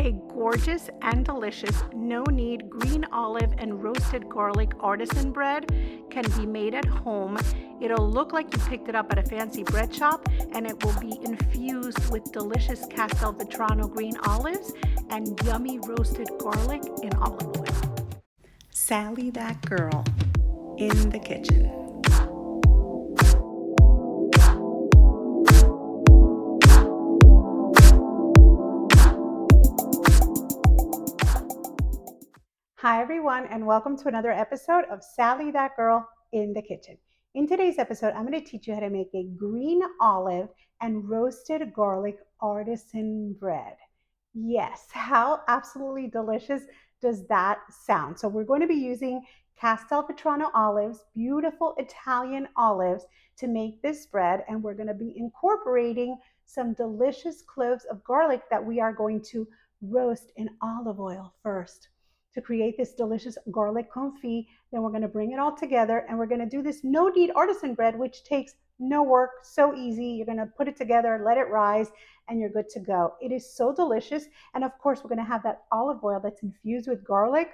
A gorgeous and delicious no-knead green olive and roasted garlic artisan bread can be made at home. It'll look like you picked it up at a fancy bread shop, and it will be infused with delicious Castelvetrano green olives and yummy roasted garlic in olive oil. Sally that girl in the kitchen. Hi everyone, and welcome to another episode of Sally That Girl in the Kitchen. In today's episode, I'm going to teach you how to make a green olive and roasted garlic artisan bread. Yes, how absolutely delicious does that sound? So we're going to be using Castelvetrano olives, beautiful Italian olives, to make this bread, and we're going to be incorporating some delicious cloves of garlic that we are going to roast in olive oil first to create this delicious garlic confit. Then we're going to bring it all together, and we're going to do this no-knead artisan bread, which takes no work, so easy. You're going to put it together, let it rise, and you're good to go. It is so delicious. And of course, we're going to have that olive oil that's infused with garlic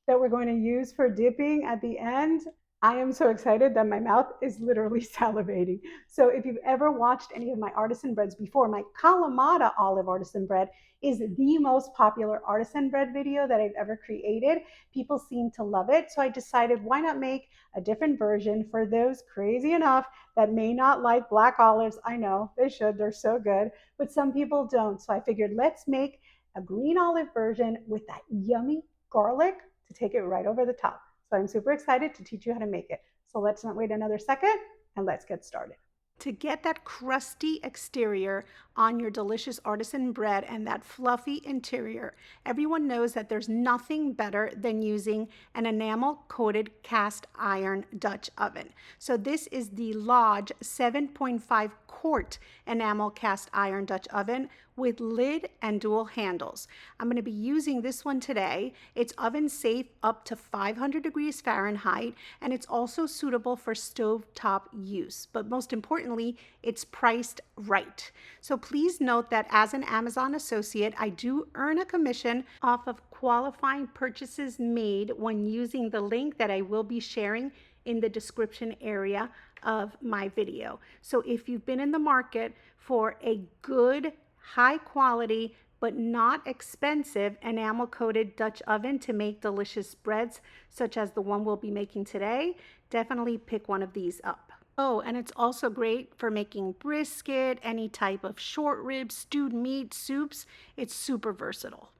that we're going to use for dipping at the end. I am so excited that my mouth is literally salivating. So if you've ever watched any of my artisan breads before, my Kalamata olive artisan bread is the most popular artisan bread video that I've ever created. People seem to love it. So I decided, why not make a different version for those crazy enough that may not like black olives. I know they should, they're so good, but some people don't. So I figured, let's make a green olive version with that yummy garlic to take it right over the top. So I'm super excited to teach you how to make it. So let's not wait another second, and let's get started. To get that crusty exterior on your delicious artisan bread and that fluffy interior, everyone knows that there's nothing better than using an enamel-coated cast iron Dutch oven. So this is the Lodge 7.5 quart enamel cast iron Dutch oven with lid and dual handles. I'm going to be using this one today. It's oven safe up to 500 degrees Fahrenheit, and it's also suitable for stovetop use. But most importantly, it's priced right. So please note that as an Amazon associate, I do earn a commission off of qualifying purchases made when using the link that I will be sharing in the description area of my video. So if you've been in the market for a good, high quality, but not expensive enamel coated Dutch oven to make delicious breads, such as the one we'll be making today, definitely pick one of these up. Oh, and it's also great for making brisket, any type of short ribs, stewed meat, soups. It's super versatile.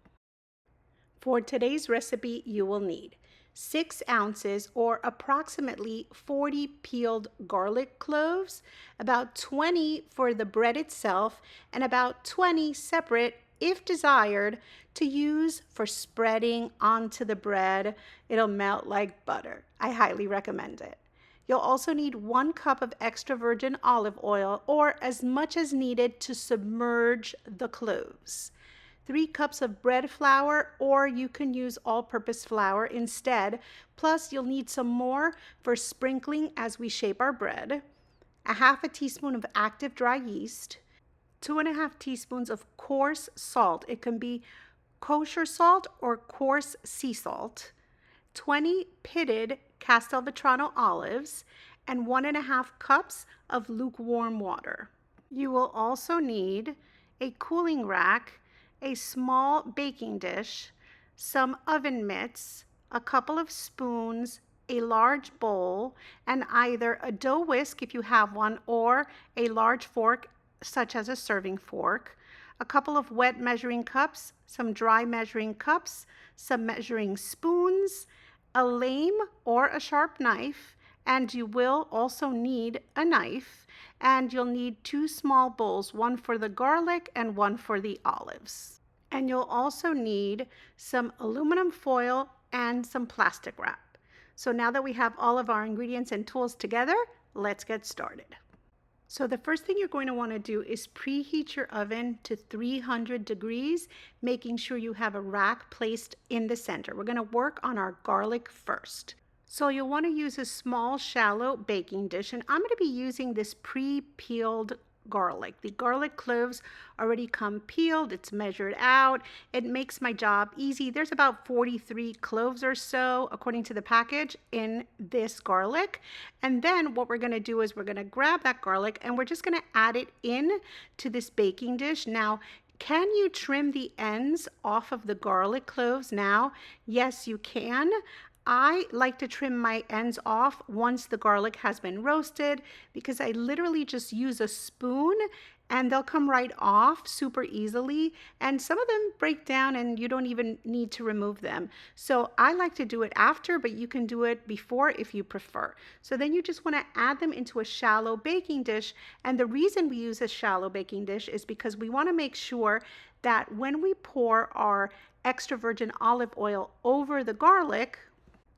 For today's recipe, you will need 6 ounces or approximately 40 peeled garlic cloves, about 20 for the bread itself, and about 20 separate, if desired, to use for spreading onto the bread. It'll melt like butter. I highly recommend it. You'll also need 1 cup of extra virgin olive oil, or as much as needed to submerge the cloves. 3 cups of bread flour, or you can use all-purpose flour instead. Plus, you'll need some more for sprinkling as we shape our bread. 1/2 teaspoon of active dry yeast. 2.5 teaspoons of coarse salt. It can be kosher salt or coarse sea salt. 20 pitted Castelvetrano olives, and 1.5 cups of lukewarm water. You will also need a cooling rack, a small baking dish, some oven mitts, a couple of spoons, a large bowl, and either a dough whisk if you have one, or a large fork such as a serving fork, a couple of wet measuring cups, some dry measuring cups, some measuring spoons, a lame or a sharp knife, and you will also need a knife, and you'll need 2 small bowls, one for the garlic and one for the olives. And you'll also need some aluminum foil and some plastic wrap. So now that we have all of our ingredients and tools together, let's get started. So the first thing you're going to want to do is preheat your oven to 300 degrees, making sure you have a rack placed in the center. We're going to work on our garlic first. So you'll want to use a small, shallow baking dish, and I'm going to be using this pre-peeled garlic. The garlic cloves already come peeled, it's measured out. It makes my job easy. There's about 43 cloves or so, according to the package, in this garlic. And then what we're gonna do is we're gonna grab that garlic and we're just gonna add it in to this baking dish. Now, can you trim the ends off of the garlic cloves now? Yes, you can. I like to trim my ends off once the garlic has been roasted because I literally just use a spoon and they'll come right off super easily. And some of them break down and you don't even need to remove them. So I like to do it after, but you can do it before if you prefer. So then you just want to add them into a shallow baking dish. And the reason we use a shallow baking dish is because we want to make sure that when we pour our extra virgin olive oil over the garlic,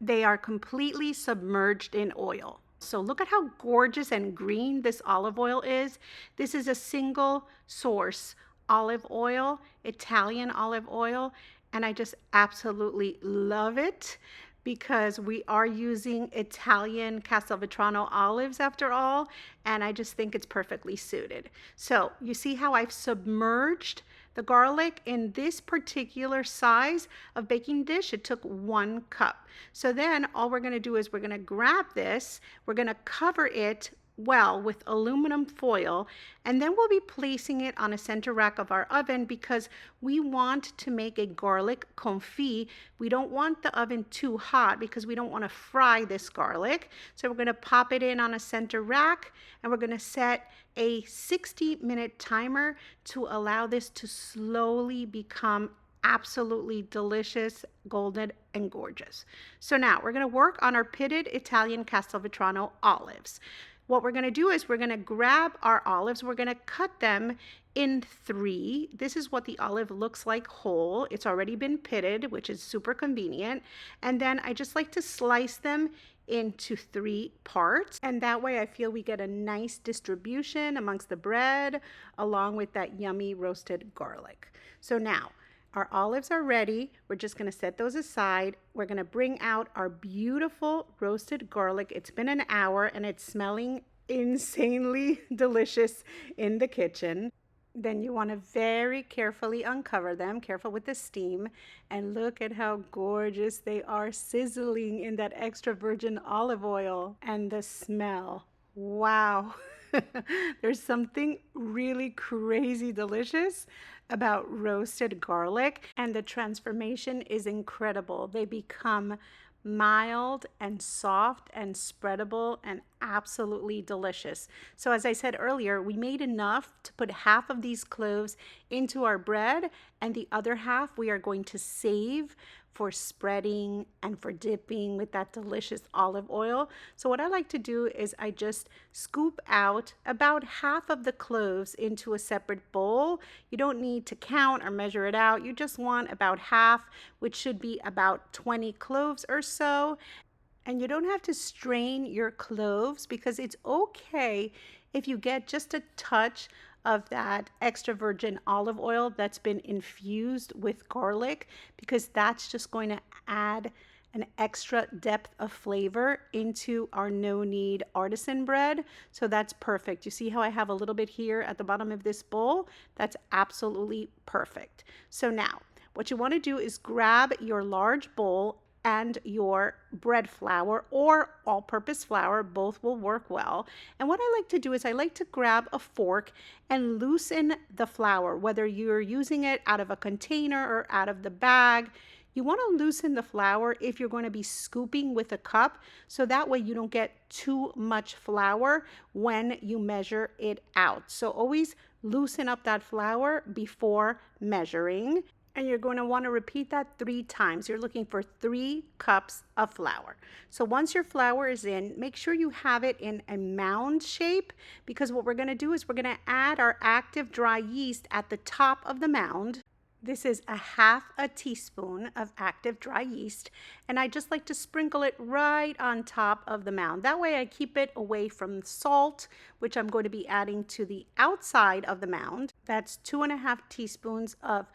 they are completely submerged in oil. So look at how gorgeous and green this olive oil is. This is a single source olive oil, Italian olive oil, and I just absolutely love it because we are using Italian Castelvetrano olives after all, and I just think it's perfectly suited. So you see how I've submerged the garlic in this particular size of baking dish. It took 1 cup. So then all we're going to do is we're going to grab this, we're going to cover it well with aluminum foil, and then we'll be placing it on a center rack of our oven because we want to make a garlic confit. We don't want the oven too hot because we don't want to fry this garlic. So we're going to pop it in on a center rack and we're going to set a 60-minute timer to allow this to slowly become absolutely delicious, golden, and gorgeous. So now we're going to work on our pitted Italian Castelvetrano olives. What we're going to do is we're going to grab our olives. We're going to cut them in 3. This is what the olive looks like whole. It's already been pitted, which is super convenient. And then I just like to slice them into 3 parts. And that way I feel we get a nice distribution amongst the bread along with that yummy roasted garlic. So now, our olives are ready. We're just going to set those aside. We're going to bring out our beautiful roasted garlic. It's been an hour and it's smelling insanely delicious in the kitchen. Then you want to very carefully uncover them, careful with the steam, and look at how gorgeous they are sizzling in that extra virgin olive oil. And the smell, wow. There's something really crazy delicious about roasted garlic, and the transformation is incredible. They become mild and soft and spreadable and absolutely delicious. So as I said earlier, we made enough to put half of these cloves into our bread, and the other half we are going to save for spreading and for dipping with that delicious olive oil. So what I like to do is I just scoop out about half of the cloves into a separate bowl. You don't need to count or measure it out. You just want about half, which should be about 20 cloves or so. And you don't have to strain your cloves because it's okay if you get just a touch of that extra virgin olive oil that's been infused with garlic, because that's just going to add an extra depth of flavor into our no-knead artisan bread. So that's perfect. You see how I have a little bit here at the bottom of this bowl? That's absolutely perfect. So now what you want to do is grab your large bowl and your bread flour or all-purpose flour, both will work well. And what I like to do is I like to grab a fork and loosen the flour, whether you're using it out of a container or out of the bag. You want to loosen the flour if you're going to be scooping with a cup, so that way you don't get too much flour when you measure it out. So always loosen up that flour before measuring. And you're going to want to repeat that 3 times. You're looking for 3 cups of flour. So once your flour is in, make sure you have it in a mound shape, because what we're going to do is we're going to add our active dry yeast at the top of the mound. This is a half a teaspoon of active dry yeast, and I just like to sprinkle it right on top of the mound. That way I keep it away from salt, which I'm going to be adding to the outside of the mound. That's 2.5 teaspoons of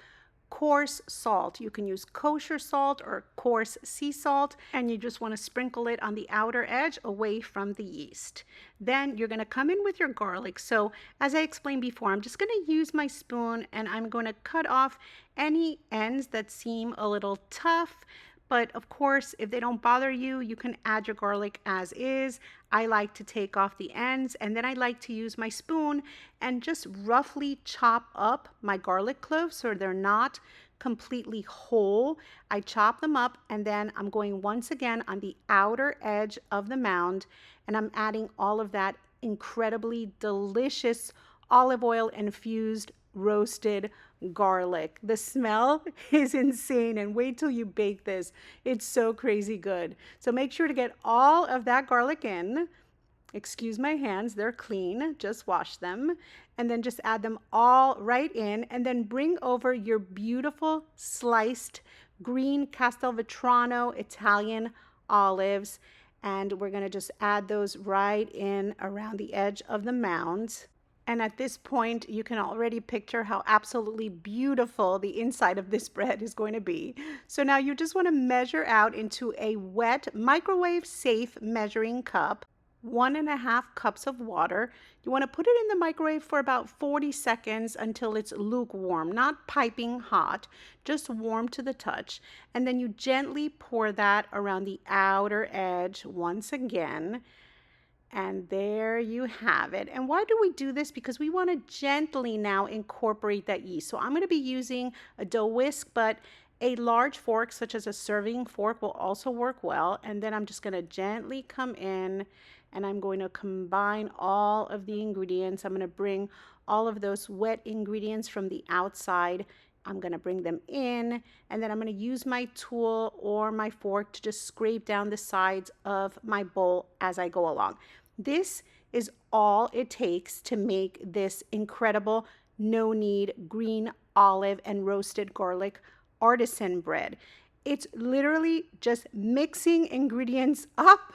coarse salt. You can use kosher salt or coarse sea salt, and you just want to sprinkle it on the outer edge away from the yeast. Then you're going to come in with your garlic. So as I explained before, I'm just going to use my spoon and I'm going to cut off any ends that seem a little tough. But of course, if they don't bother you, you can add your garlic as is. I like to take off the ends, and then I like to use my spoon and just roughly chop up my garlic cloves so they're not completely whole. I chop them up, and then I'm going once again on the outer edge of the mound, and I'm adding all of that incredibly delicious olive oil infused roasted garlic. The smell is insane, and wait till you bake this. It's so crazy good. So make sure to get all of that garlic in. Excuse my hands, they're clean, just wash them. And then just add them all right in, and then bring over your beautiful sliced green Castelvetrano Italian olives. And we're gonna just add those right in around the edge of the mound. And at this point, you can already picture how absolutely beautiful the inside of this bread is going to be. So now you just want to measure out into a wet, microwave-safe measuring cup, 1.5 cups of water. You want to put it in the microwave for about 40 seconds until it's lukewarm, not piping hot, just warm to the touch. And then you gently pour that around the outer edge once again. And there you have it. And why do we do this? Because we want to gently now incorporate that yeast. So I'm going to be using a dough whisk, but a large fork, such as a serving fork, will also work well. And then I'm just going to gently come in and I'm going to combine all of the ingredients. I'm going to bring all of those wet ingredients from the outside. I'm going to bring them in, and then I'm going to use my tool or my fork to just scrape down the sides of my bowl as I go along. This is all it takes to make this incredible no-knead green olive and roasted garlic artisan bread. It's literally just mixing ingredients up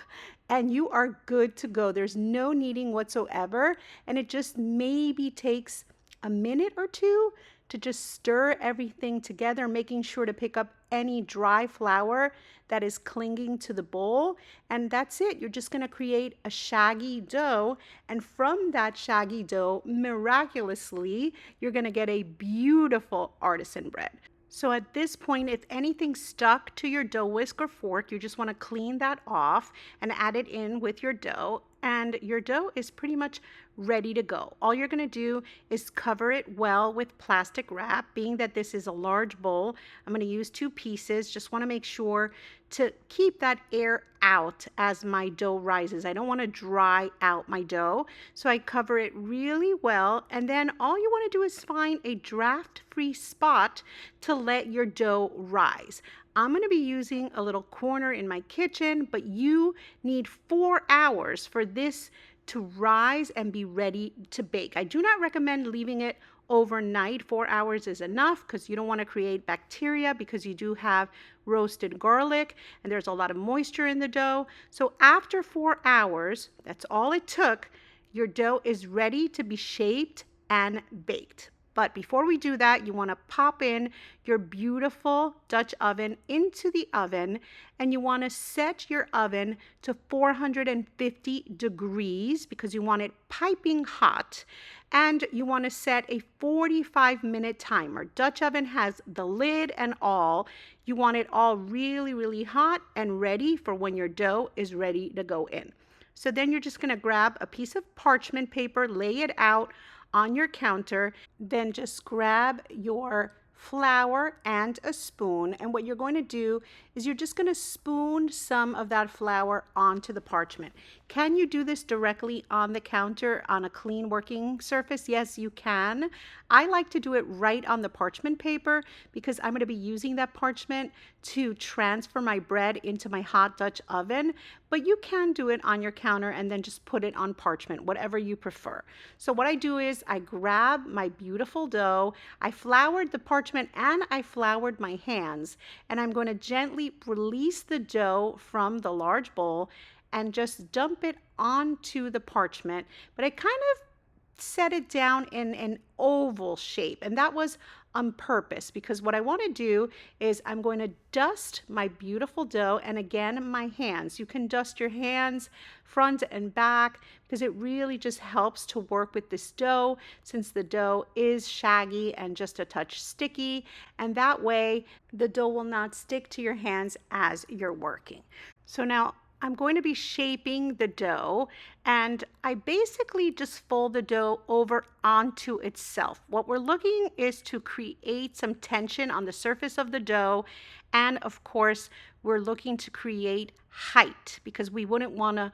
and you are good to go. There's no kneading whatsoever, and it just maybe takes a minute or two to just stir everything together, making sure to pick up any dry flour that is clinging to the bowl. And that's it. You're just going to create a shaggy dough. And from that shaggy dough, miraculously, you're going to get a beautiful artisan bread. So at this point, if anything stuck to your dough whisk or fork, you just want to clean that off and add it in with your dough. And your dough is pretty much ready to go. All you're going to do is cover it well with plastic wrap. Being that this is a large bowl, I'm going to use 2 pieces. Just want to make sure to keep that air out as my dough rises. I don't want to dry out my dough. So I cover it really well. And then all you want to do is find a draft-free spot to let your dough rise. I'm going to be using a little corner in my kitchen, but you need 4 hours for this to rise and be ready to bake. I do not recommend leaving it overnight. 4 hours is enough because you don't want to create bacteria, because you do have roasted garlic and there's a lot of moisture in the dough. So after 4 hours, that's all it took, your dough is ready to be shaped and baked. But before we do that, you want to pop in your beautiful Dutch oven into the oven, and you want to set your oven to 450 degrees because you want it piping hot. And you want to set a 45-minute timer. Dutch oven has the lid and all. You want it all really, really hot and ready for when your dough is ready to go in. So then you're just going to grab a piece of parchment paper, lay it out on your counter, then just grab your flour and a spoon, and what you're going to do is you're just going to spoon some of that flour onto the parchment. Can you do this directly on the counter on a clean working surface? Yes, you can. I like to do it right on the parchment paper because I'm going to be using that parchment to transfer my bread into my hot Dutch oven, but you can do it on your counter and then just put it on parchment, whatever you prefer. So what I do is I grab my beautiful dough, I floured the parchment and I floured my hands, and I'm going to gently release the dough from the large bowl and just dump it onto the parchment. But I kind of set it down in an oval shape. And that was on purpose, because what I want to do is I'm going to dust my beautiful dough, and again, my hands. You can dust your hands front and back, because it really just helps to work with this dough, since the dough is shaggy and just a touch sticky, and that way the dough will not stick to your hands as you're working. So now I'm going to be shaping the dough, and I basically just fold the dough over onto itself. What we're looking is to create some tension on the surface of the dough, and of course we're looking to create height, because we wouldn't want to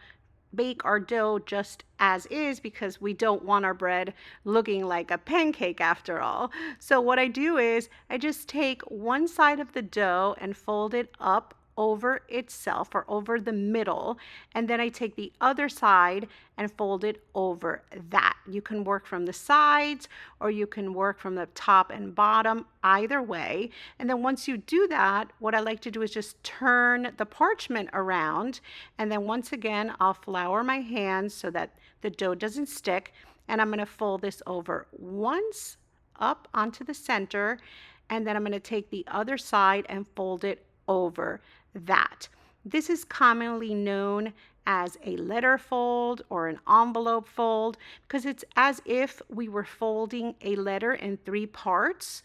bake our dough just as is, because we don't want our bread looking like a pancake after all. So what I do is I just take one side of the dough and fold it up over itself, or over the middle, and then I take the other side and fold it over that. You can work from the sides, or you can work from the top and bottom, either way. And then once you do that, what I like to do is just turn the parchment around, and then once again I'll flour my hands so that the dough doesn't stick, and I'm going to fold this over once up onto the center, and then I'm going to take the other side and fold it over that. This is commonly known as a letter fold or an envelope fold, because it's as if we were folding a letter in 3 parts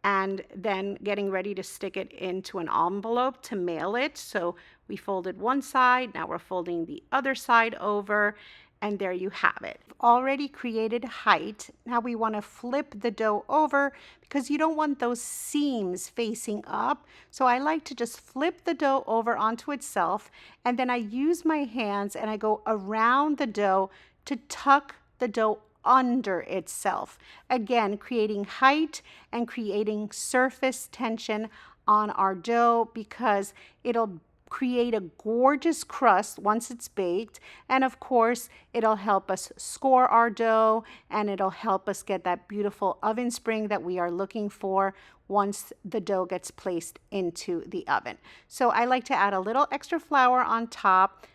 and then getting ready to stick it into an envelope to mail it. So we folded one side, now we're folding the other side over, and there you have it. We've already created height. Now we want to flip the dough over, because you don't want those seams facing up. So I like to just flip the dough over onto itself, and then I use my hands and I go around the dough to tuck the dough under itself. Again, creating height and creating surface tension on our dough, because it'll create a gorgeous crust once it's baked, and of course it'll help us score our dough, and it'll help us get that beautiful oven spring that we are looking for once the dough gets placed into the oven. So I like to add a little extra flour on top,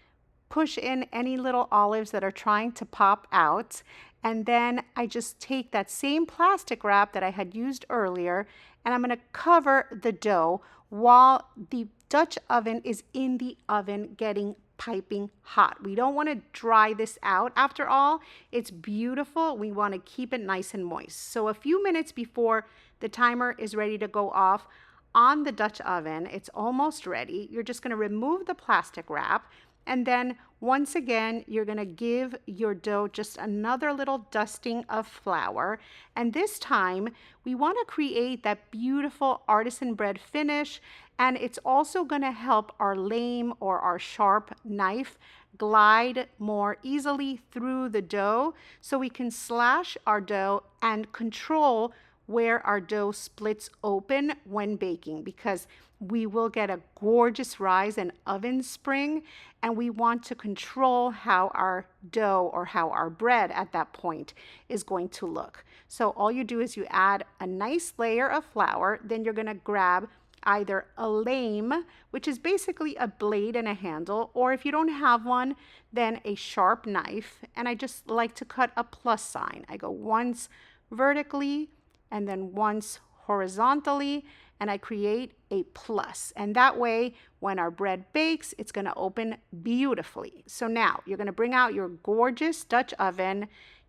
push in any little olives that are trying to pop out, and then I just take that same plastic wrap that I had used earlier, and I'm going to cover the dough while the Dutch oven is in the oven getting piping hot. We don't want to dry this out. After all, it's beautiful. We want to keep it nice and moist. So a few minutes before the timer is ready to go off on the Dutch oven, it's almost ready. You're just going to remove the plastic wrap, and then once again, you're going to give your dough just another little dusting of flour. And this time, we want to create that beautiful artisan bread finish. And it's also going to help our lame or our sharp knife glide more easily through the dough, so we can slash our dough and control where our dough splits open when baking, because we will get a gorgeous rise in oven spring, and we want to control how our dough, or how our bread at that point, is going to look. So all you do is you add a nice layer of flour, then you're going to grab either a lame, which is basically a blade and a handle, or if you don't have one, then a sharp knife. And I just like to cut a plus sign. I go once vertically and then once horizontally, and I create a plus. And that way, when our bread bakes, it's going to open beautifully. So now you're going to bring out your gorgeous Dutch oven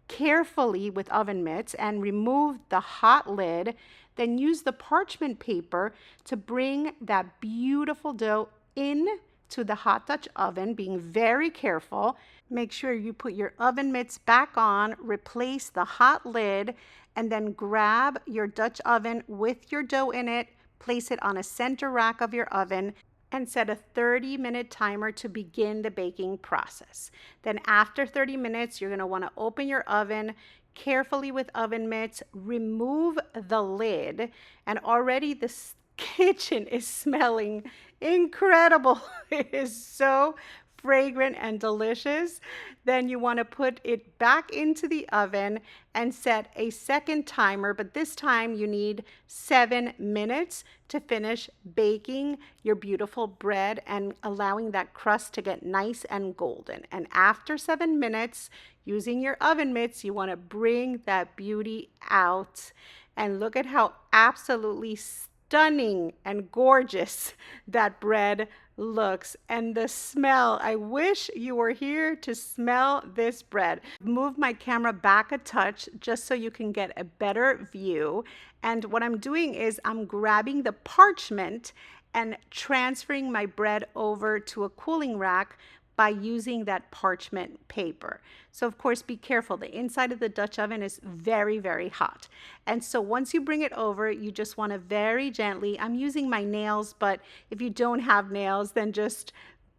carefully with oven mitts and remove the hot lid. Then use the parchment paper to bring that beautiful dough in to the hot Dutch oven, being very careful. Make sure you put your oven mitts back on, replace the hot lid, and then grab your Dutch oven with your dough in it, place it on a center rack of your oven, and set a 30-minute timer to begin the baking process. Then after 30 minutes, you're going to want to open your oven carefully with oven mitts, remove the lid, and already this kitchen is smelling incredible. It is so fragrant and delicious. Then you want to put it back into the oven and set a second timer, but this time you need 7 minutes to finish baking your beautiful bread and allowing that crust to get nice and golden. And after 7 minutes, using your oven mitts, you want to bring that beauty out and look at how absolutely stunning and gorgeous that bread looks. And the smell, I wish you were here to smell this bread. Move my camera back a touch just so you can get a better view. And what I'm doing is I'm grabbing the parchment and transferring my bread over to a cooling rack by using that parchment paper. So of course, be careful. The inside of the Dutch oven is very, very hot. And so once you bring it over, you just want to very gently, I'm using my nails, but if you don't have nails, then just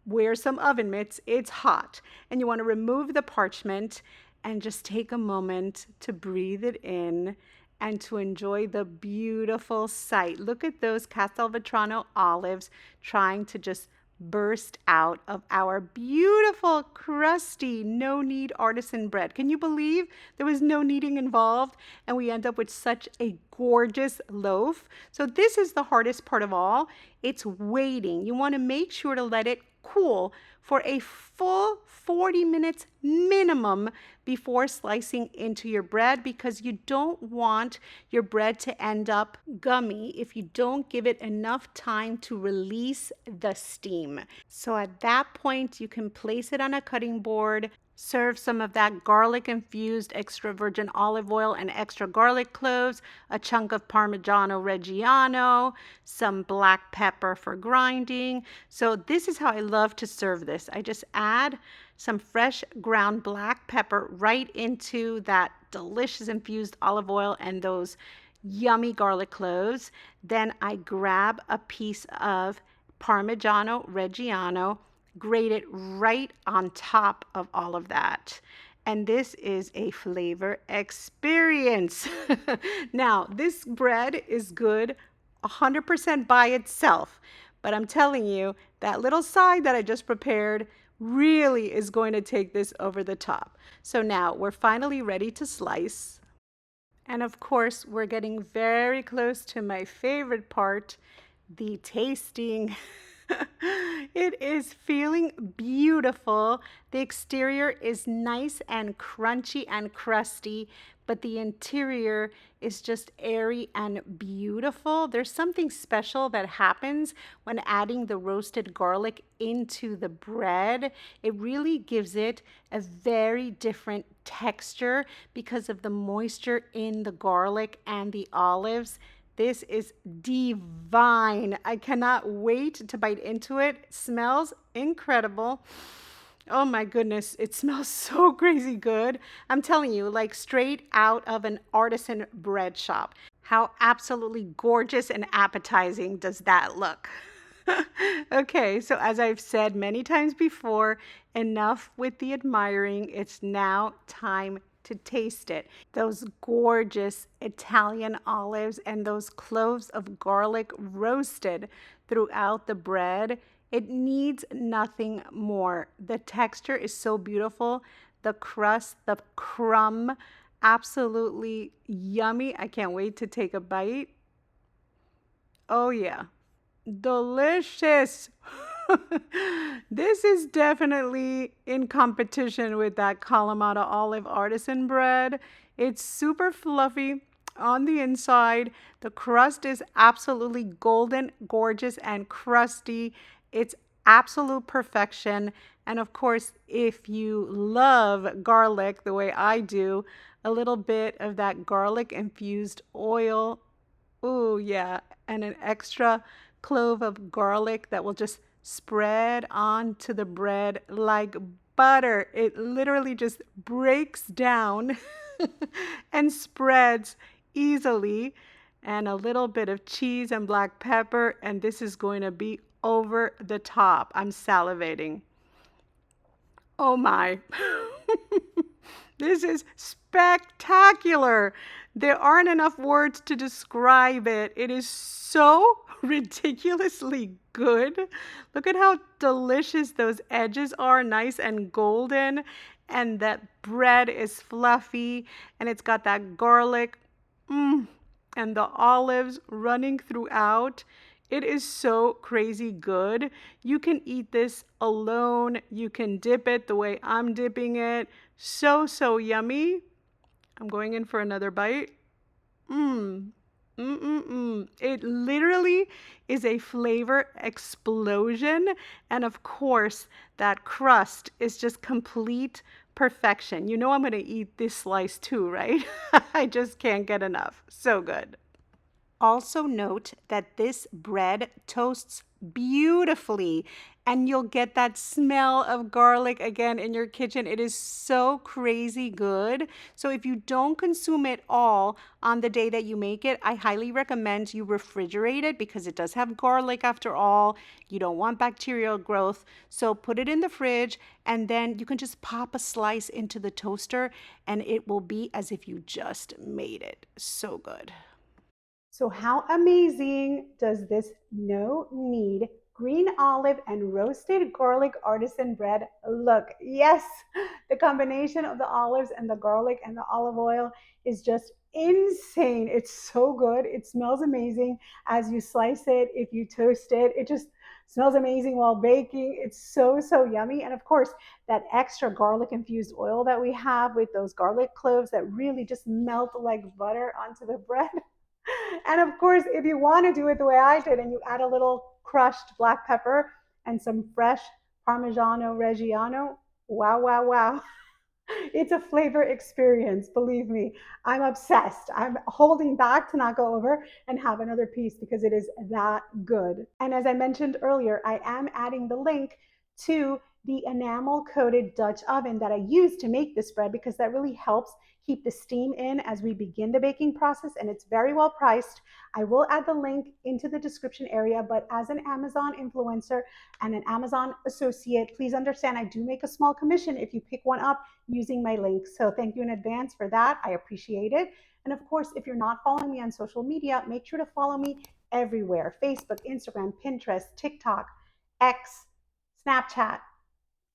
wear some oven mitts. It's hot. And you want to remove the parchment and just take a moment to breathe it in and to enjoy the beautiful sight. Look at those Castelvetrano olives trying to just burst out of our beautiful, crusty, no-knead artisan bread. Can you believe there was no kneading involved and we end up with such a gorgeous loaf? So this is the hardest part of all. It's waiting. You want to make sure to let it cool for a full 40 minutes minimum before slicing into your bread, because you don't want your bread to end up gummy if you don't give it enough time to release the steam. So at that point, you can place it on a cutting board, serve some of that garlic infused extra virgin olive oil and extra garlic cloves, a chunk of Parmigiano Reggiano, some black pepper for grinding. So this is how I love to serve this. I just add some fresh ground black pepper right into that delicious infused olive oil and those yummy garlic cloves. Then I grab a piece of Parmigiano Reggiano, grate it right on top of all of that. And this is a flavor experience. Now, this bread is good 100% by itself, but I'm telling you, that little side that I just prepared really is going to take this over the top. So now we're finally ready to slice. And of course, we're getting very close to my favorite part, the tasting. It is feeling beautiful. The exterior is nice and crunchy and crusty, but the interior is just airy and beautiful. There's something special that happens when adding the roasted garlic into the bread. It really gives it a very different texture because of the moisture in the garlic and the olives. This is divine. I cannot wait to bite into it. It smells incredible. Oh my goodness, it smells so crazy good. I'm telling you, like straight out of an artisan bread shop. How absolutely gorgeous and appetizing does that look? Okay, so as I've said many times before, enough with the admiring. It's now time to taste it. Those gorgeous Italian olives and those cloves of garlic roasted throughout the bread. It needs nothing more. The texture is so beautiful. The crust, the crumb, absolutely yummy. I can't wait to take a bite. Oh yeah, delicious. This is definitely in competition with that Kalamata olive artisan bread. It's super fluffy on the inside. The crust is absolutely golden, gorgeous, and crusty. It's absolute perfection. And of course, if you love garlic the way I do, a little bit of that garlic infused oil. Oh yeah, and an extra clove of garlic that will just spread onto the bread like butter. It literally just breaks down and spreads easily. And a little bit of cheese and black pepper, and this is going to be over the top. I'm salivating. Oh my. This is spectacular. There aren't enough words to describe it. It is so ridiculously good. Look at how delicious those edges are, nice and golden. And that bread is fluffy and it's got that garlic. And the olives running throughout. It is so crazy good. You can eat this alone. You can dip it the way I'm dipping it. So, so yummy. I'm going in for another bite. Mmm. Mm-mm-mm. It literally is a flavor explosion. And of course, that crust is just complete perfection. You know I'm going to eat this slice too, right? I just can't get enough. So good. Also note that this bread toasts beautifully and you'll get that smell of garlic again in your kitchen. It is so crazy good. So if you don't consume it all on the day that you make it, I highly recommend you refrigerate it because it does have garlic after all. You don't want bacterial growth. So put it in the fridge and then you can just pop a slice into the toaster and it will be as if you just made it. So good. So how amazing does this no-knead green olive and roasted garlic artisan bread look? Yes, the combination of the olives and the garlic and the olive oil is just insane. It's so good. It smells amazing as you slice it. If you toast it, it just smells amazing while baking. It's so, so yummy. And of course, that extra garlic infused oil that we have with those garlic cloves that really just melt like butter onto the bread. And of course, if you want to do it the way I did and you add a little crushed black pepper and some fresh Parmigiano Reggiano, wow, wow, wow. It's a flavor experience, believe me. I'm obsessed. I'm holding back to not go over and have another piece because it is that good. And as I mentioned earlier, I am adding the link to the enamel coated Dutch oven that I use to make this bread because that really helps keep the steam in as we begin the baking process, and it's very well priced. I will add the link into the description area, but as an Amazon influencer and an Amazon associate, please understand I do make a small commission if you pick one up using my link. So thank you in advance for that. I appreciate it. And of course, if you're not following me on social media, make sure to follow me everywhere: Facebook, Instagram, Pinterest, TikTok, X, Snapchat,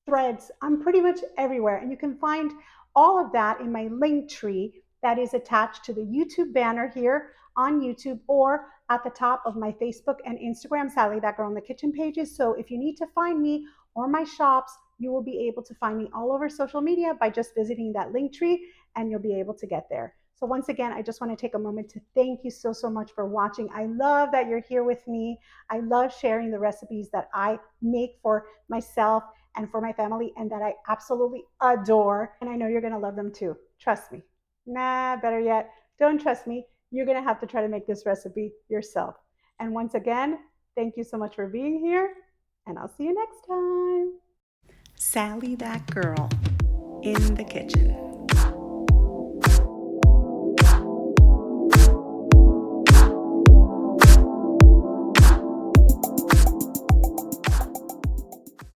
Threads. I'm pretty much everywhere. And you can find all of that in my link tree that is attached to the YouTube banner here on YouTube or at the top of my Facebook and Instagram, Sally That Girl in the Kitchen pages. So if you need to find me or my shops, you will be able to find me all over social media by just visiting that link tree and you'll be able to get there. So once again, I just want to take a moment to thank you so, so much for watching. I love that you're here with me. I love sharing the recipes that I make for myself and for my family and that I absolutely adore. And I know you're going to love them too. Trust me. Nah, better yet, don't trust me. You're going to have to try to make this recipe yourself. And once again, thank you so much for being here, and I'll see you next time. Sally That Girl in the kitchen.